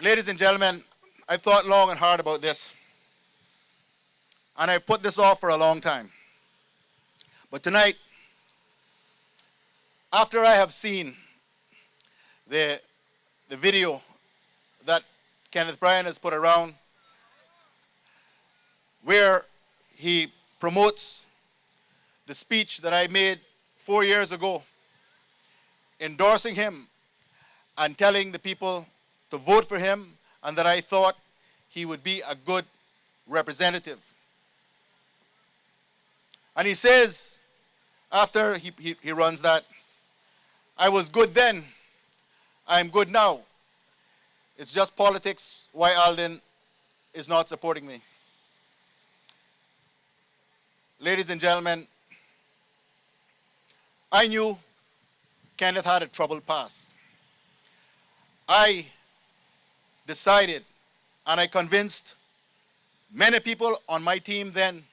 Ladies and gentlemen, I thought long and hard about this. And I put this off for a long time. But tonight, after I have seen the video that Kenneth Bryan has put around, where he promotes the speech that I made 4 years ago, endorsing him and telling the people to vote for him, and that I thought he would be a good representative. And he says, after he runs that, I was good then, I'm good now. It's just politics why Alden is not supporting me. Ladies and gentlemen, I knew Kenneth had a troubled past. I decided, and I convinced many people on my team then,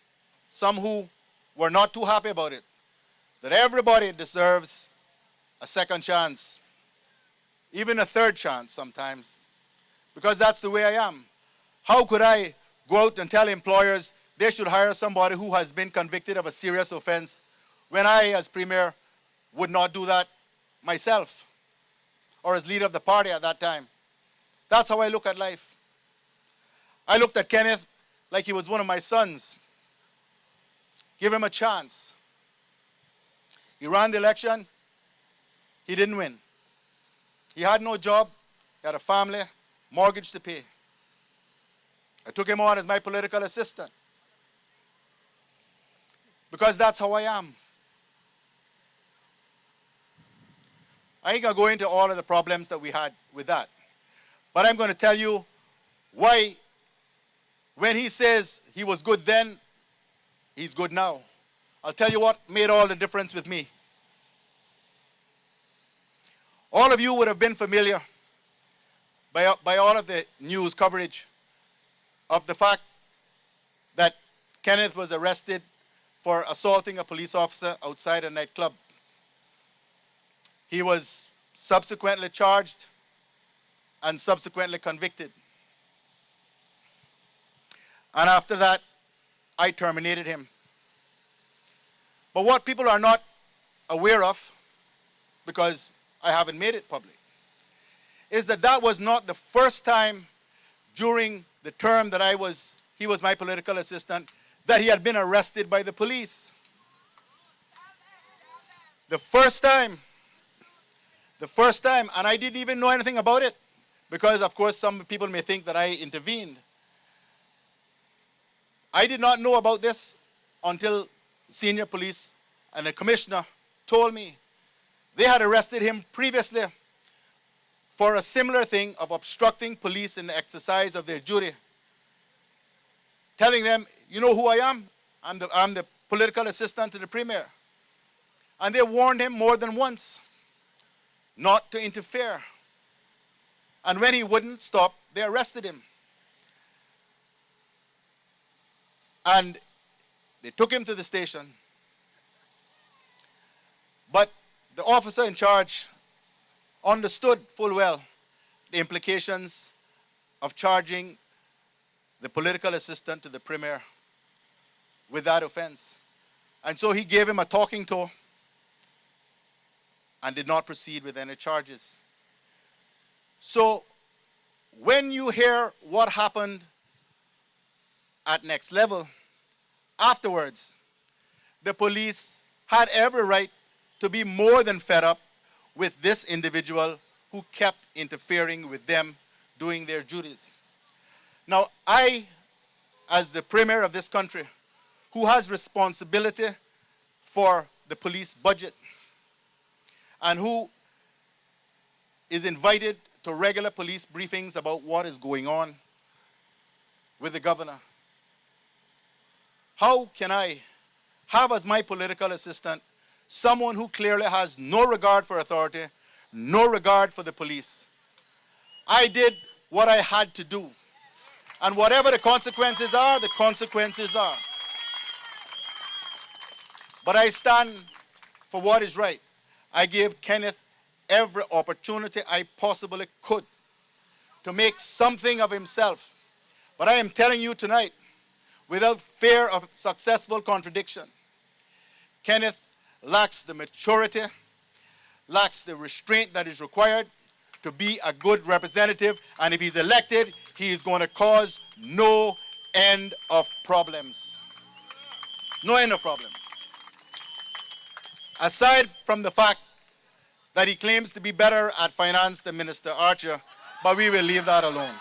some who were not too happy about it, that everybody deserves a second chance, even a third chance sometimes, because that's the way I am. How could I go out and tell employers they should hire somebody who has been convicted of a serious offense when I, as Premier, would not do that myself, or as leader of the party at that time? That's how I look at life. I looked at Kenneth like he was one of my sons. Give him a chance. He ran the election. He didn't win. He had no job. He had a family, mortgage to pay. I took him on as my political assistant, because that's how I am. I ain't going to go into all of the problems that we had with that. But I'm going to tell you why, when he says he was good then, he's good now. I'll tell you what made all the difference with me. All of you would have been familiar by all of the news coverage of the fact that Kenneth was arrested for assaulting a police officer outside a nightclub. He was subsequently charged and subsequently convicted. And after that, I terminated him. But what people are not aware of, because I haven't made it public, is that that was not the first time during the term that he was my political assistant, that he had been arrested by the police. The first time, and I didn't even know anything about it, because of course some people may think that I intervened. I did not know about this until senior police and the commissioner told me they had arrested him previously for a similar thing of obstructing police in the exercise of their duty, telling them, you know who I am? I'm the political assistant to the Premier. And they warned him more than once not to interfere. And when he wouldn't stop, they arrested him. And they took him to the station. But the officer in charge understood full well the implications of charging the political assistant to the Premier with that offense. And so he gave him a talking to and did not proceed with any charges. So when you hear what happened at Next Level, afterwards, the police had every right to be more than fed up with this individual who kept interfering with them doing their duties. Now, I, as the Premier of this country, who has responsibility for the police budget and who is invited to regular police briefings about what is going on with the governor, how can I have as my political assistant someone who clearly has no regard for authority, no regard for the police? I did what I had to do. And whatever the consequences are, the consequences are. But I stand for what is right. I gave Kenneth every opportunity I possibly could to make something of himself. But I am telling you tonight, without fear of successful contradiction, Kenneth lacks the maturity, lacks the restraint that is required to be a good representative, and if he's elected, he is going to cause no end of problems. No end of problems. Aside from the fact that he claims to be better at finance than Minister Archer, but we will leave that alone.